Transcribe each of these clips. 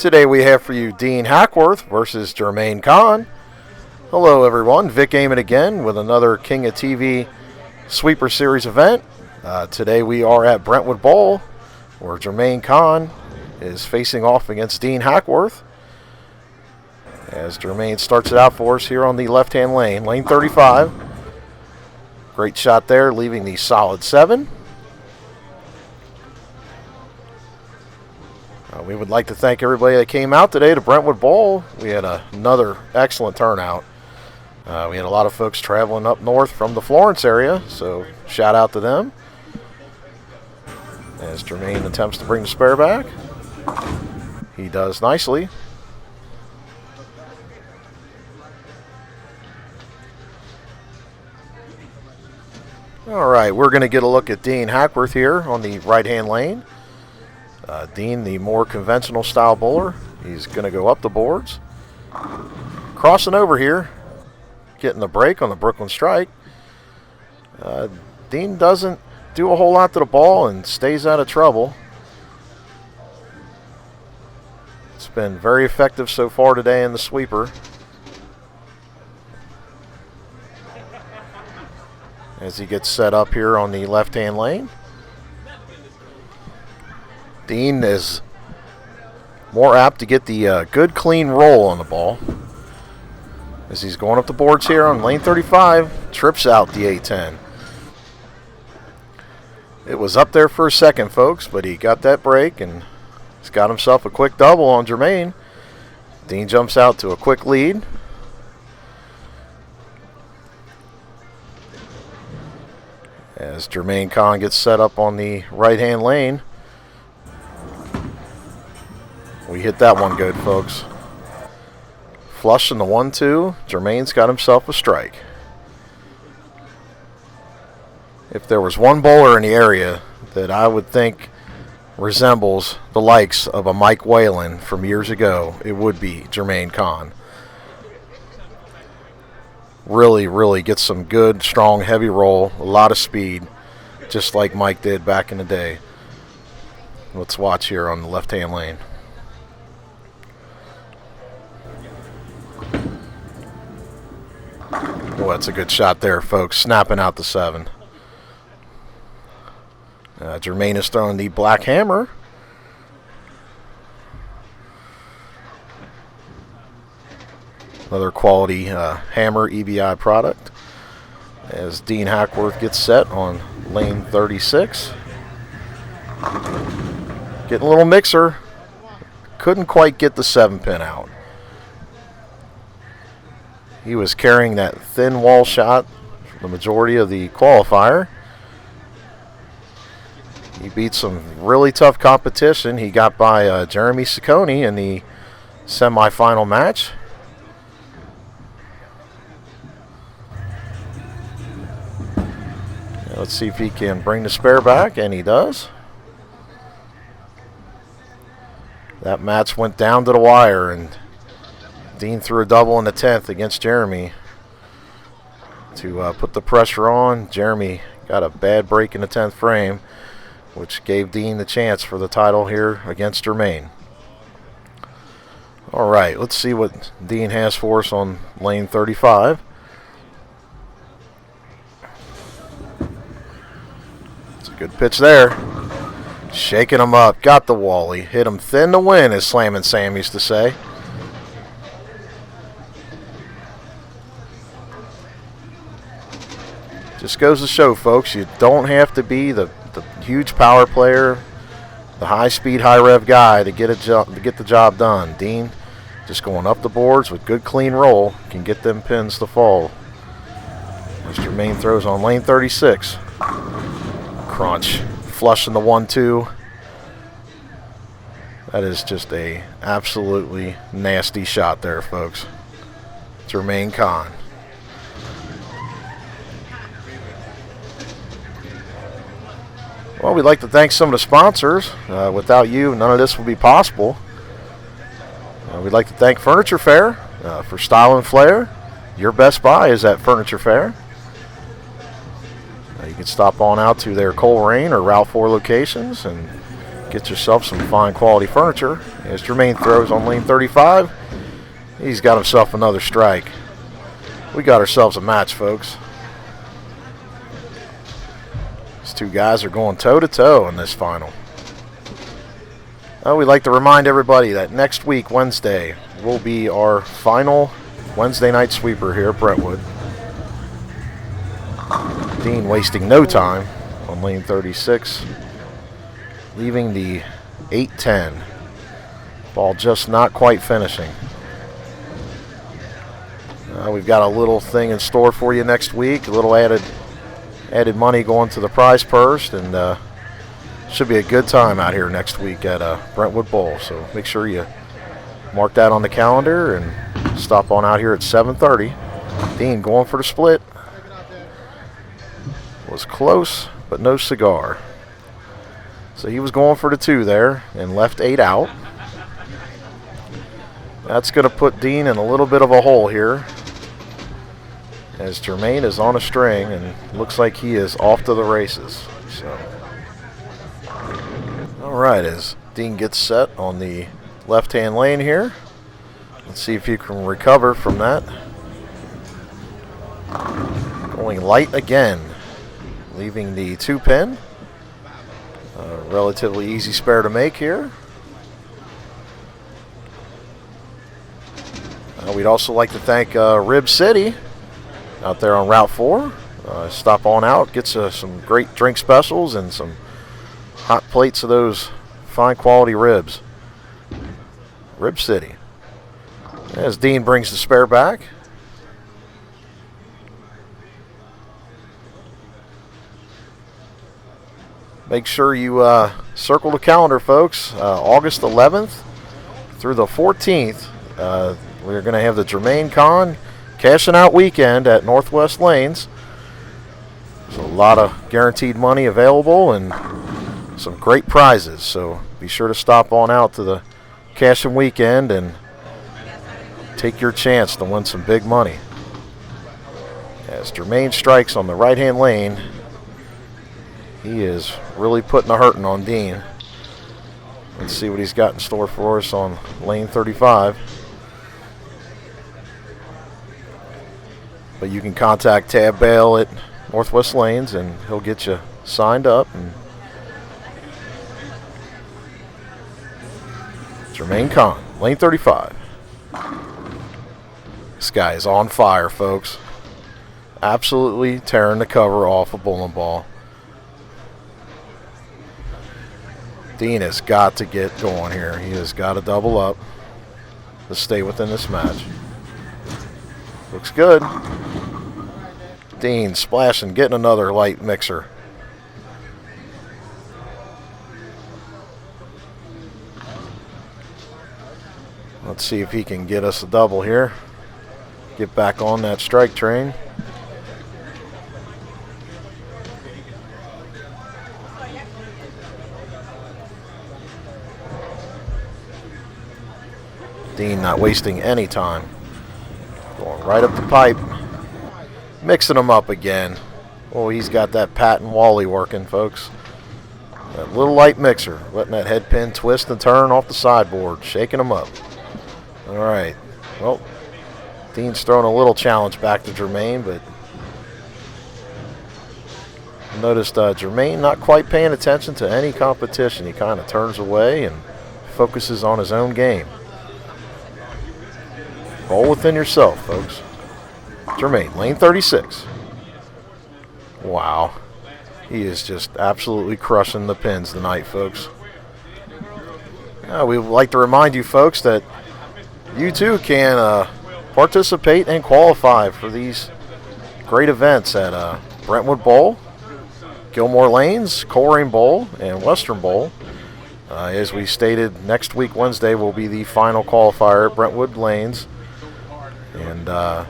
Today we have for you Dean Hackworth versus Jermaine Conn. Hello everyone, Vic Amon again with another King of TV Sweeper Series event. Today we are at Brentwood Bowl where Jermaine Conn is facing off against Dean Hackworth. As Jermaine starts it out for us here on the left-hand lane, lane 35. Great shot there, leaving the solid 7. We would like to thank everybody that came out today to Brentwood Bowl. We had another excellent turnout. We had a lot of folks traveling up north from the Florence area, so shout out to them. As Jermaine attempts to bring the spare back. He does nicely. All right, we're going to get a look at Dean Hackworth here on the right-hand lane. Dean, the more conventional style bowler, he's going to go up the boards. Crossing over here, getting the break on the Brooklyn strike. Dean doesn't do a whole lot to the ball and stays out of trouble. It's been very effective so far today in the sweeper. As he gets set up here on the left-hand lane. Dean is more apt to get the good clean roll on the ball. As he's going up the boards here on lane 35, trips out the 8-10. It was up there for a second, folks, but he got that break and he's got himself a quick double on Jermaine. Dean jumps out to a quick lead. As Jermaine Conn gets set up on the right-hand lane. We hit that one good, folks. Flush in the 1-2. Jermaine's got himself a strike. If there was one bowler in the area that I would think resembles the likes of a Mike Whalen from years ago, it would be Jermaine Conn. Really gets some good, strong, heavy roll, a lot of speed, just like Mike did back in the day. Let's watch here on the left-hand lane. Oh, that's a good shot there, folks. Snapping out the 7. Jermaine is throwing the black hammer. Another quality hammer EBI product. As Dean Hackworth gets set on lane 36. Getting a little mixer. Couldn't quite get the 7-pin out. He was carrying that thin wall shot for the majority of the qualifier. He beat some really tough competition. He got by Jeremy Ciccone in the semifinal match. Let's see if he can bring the spare back, and he does. That match went down to the wire, and Dean threw a double in the 10th against Jeremy to put the pressure on. Jeremy got a bad break in the 10th frame, which gave Dean the chance for the title here against Jermaine. All right, let's see what Dean has for us on lane 35. It's a good pitch there. Shaking him up, got the wally, hit him thin to win, as Slammin' Sam used to say. Just goes to show, folks, you don't have to be the huge power player, the high-speed, high-rev guy to get the job done. Dean, just going up the boards with good, clean roll, can get them pins to fall. As Jermaine throws on lane 36. Crunch. Flush in the 1-2. That is just a absolutely nasty shot there, folks. Jermaine Conn. Well, we'd like to thank some of the sponsors. Without you, none of this would be possible. We'd like to thank Furniture Fair for style and flair. Your best buy is at Furniture Fair. You can stop on out to their Coleraine or Route 4 locations and Get yourself some fine quality furniture. As Jermaine throws on lane 35, he's got himself another strike. We got ourselves a match, folks. These two guys are going toe-to-toe in this final. We'd like to remind everybody that next week, Wednesday, will be our final Wednesday night sweeper here at Brentwood. Dean wasting no time on lane 36, leaving the 8-10. Ball just not quite finishing. We've got a little thing in store for you next week, a little added money going to the prize purse, and should be a good time out here next week at Brentwood Bowl. So make sure you mark that on the calendar and stop on out here at 7:30. Dean going for the split. Was close, but no cigar. So he was going for the 2 there and left 8 out. That's going to put Dean in a little bit of a hole here, as Jermaine is on a string and looks like he is off to the races. So, all right, as Dean gets set on the left-hand lane here, let's see if he can recover from that. Going light again, leaving the 2-pin. Relatively easy spare to make here. We'd also like to thank Rib City out there on Route 4. Stop on out, get some great drink specials and some hot plates of those fine quality ribs. Rib City. As Dean brings the spare back. Make sure you circle the calendar, folks. August 11th through the 14th, we're going to have the Jermaine Conn Cashing Out Weekend at Northwest Lanes. There's a lot of guaranteed money available and some great prizes. So be sure to stop on out to the Cashing Weekend and take your chance to win some big money. As Jermaine strikes on the right-hand lane, he is really putting a hurting on Dean. Let's see what he's got in store for us on lane 35. But you can contact Tab Bale at Northwest Lanes and he'll get you signed up. And Jermaine Conn, lane 35. This guy is on fire, folks. Absolutely tearing the cover off a bowling ball. Dean has got to get going here. He has got to double up to stay within this match. Looks good. Dean splashing, getting another light mixer. Let's see if he can get us a double here. Get back on that strike train. Dean not wasting any time. Going right up the pipe. Mixing them up again. Oh, he's got that Pat and Wally working, folks. That little light mixer. Letting that head pin twist and turn off the sideboard. Shaking them up. All right. Well, Dean's throwing a little challenge back to Jermaine, but noticed Jermaine not quite paying attention to any competition. He kind of turns away and focuses on his own game. Bowl within yourself, folks. Jermaine, lane 36. Wow. He is just absolutely crushing the pins tonight, folks. We would like to remind you, folks, that you too can participate and qualify for these great events at Brentwood Bowl, Gilmore Lanes, Coleraine Bowl, and Western Bowl. As we stated, next week, Wednesday, will be the final qualifier at Brentwood Lanes. And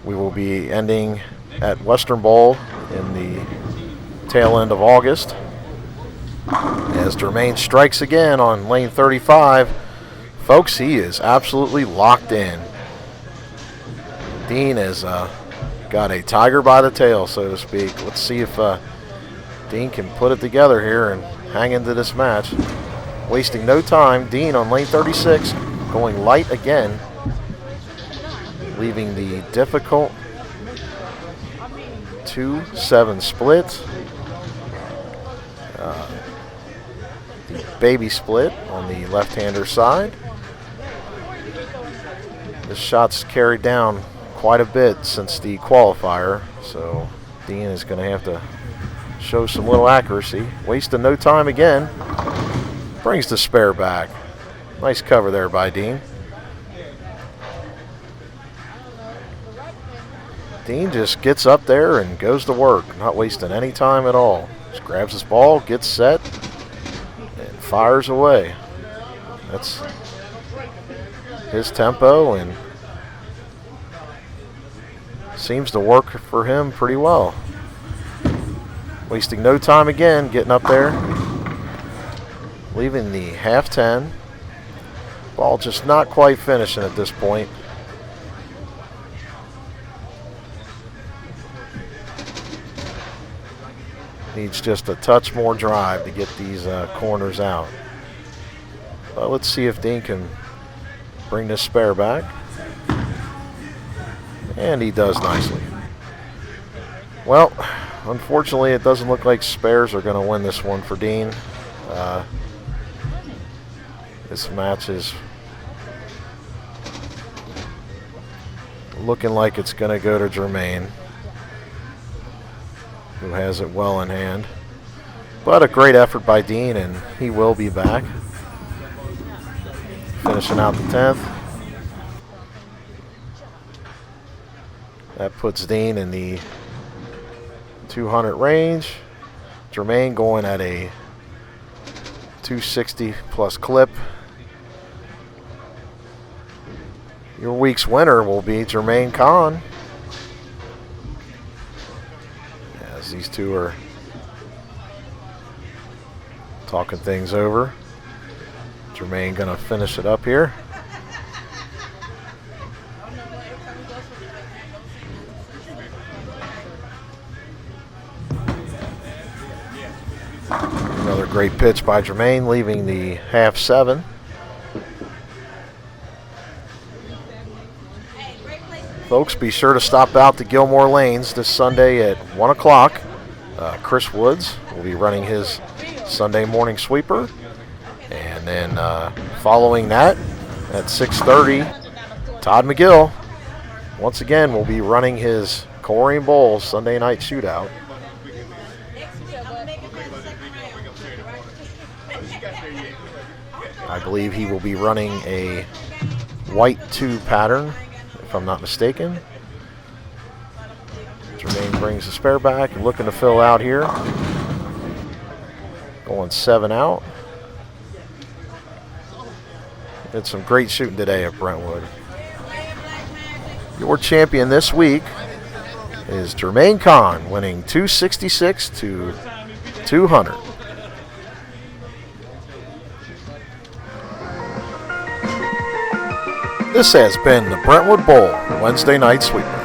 we will be ending at Western Bowl in the tail end of August. As Jermaine strikes again on lane 35, folks, he is absolutely locked in. Dean has got a tiger by the tail, so to speak. Let's see if Dean can put it together here and hang into this match. Wasting no time, Dean on lane 36, going light again, leaving the difficult 2-7 split. The baby split on the left-hander side. This shot's carried down quite a bit since the qualifier, so Dean is going to have to show some little accuracy. Wasting no time again. Brings the spare back. Nice cover there by Dean. Dean just gets up there and goes to work, not wasting any time at all. Just grabs his ball, gets set, and fires away. That's his tempo and seems to work for him pretty well. Wasting no time again, getting up there, leaving the half 10. Ball just not quite finishing at this point. Needs just a touch more drive to get these corners out. But let's see if Dean can bring this spare back. And he does nicely. Well, unfortunately, it doesn't look like spares are going to win this one for Dean. This match is looking like it's going to go to Jermaine, who has it well in hand. But a great effort by Dean, and he will be back. Finishing out the 10th. That puts Dean in the 200 range. Jermaine going at a 260 plus clip. Your week's winner will be Jermaine Conn, as these two are talking things over. Jermaine gonna finish it up here. Another great pitch by Jermaine, leaving the half 7. Folks, be sure to stop out to Gilmore Lanes this Sunday at 1 o'clock. Chris Woods will be running his Sunday morning sweeper. And then following that at 6:30, Todd McGill once again will be running his Coleraine Bowl Sunday night shootout. I believe he will be running a white 2 pattern, if I'm not mistaken. Jermaine brings the spare back and looking to fill out here. Going 7 out. Did some great shooting today at Brentwood. Your champion this week is Jermaine Conn, winning 266 to 200. This has been the Brentwood Bowl Wednesday Night Sweeper.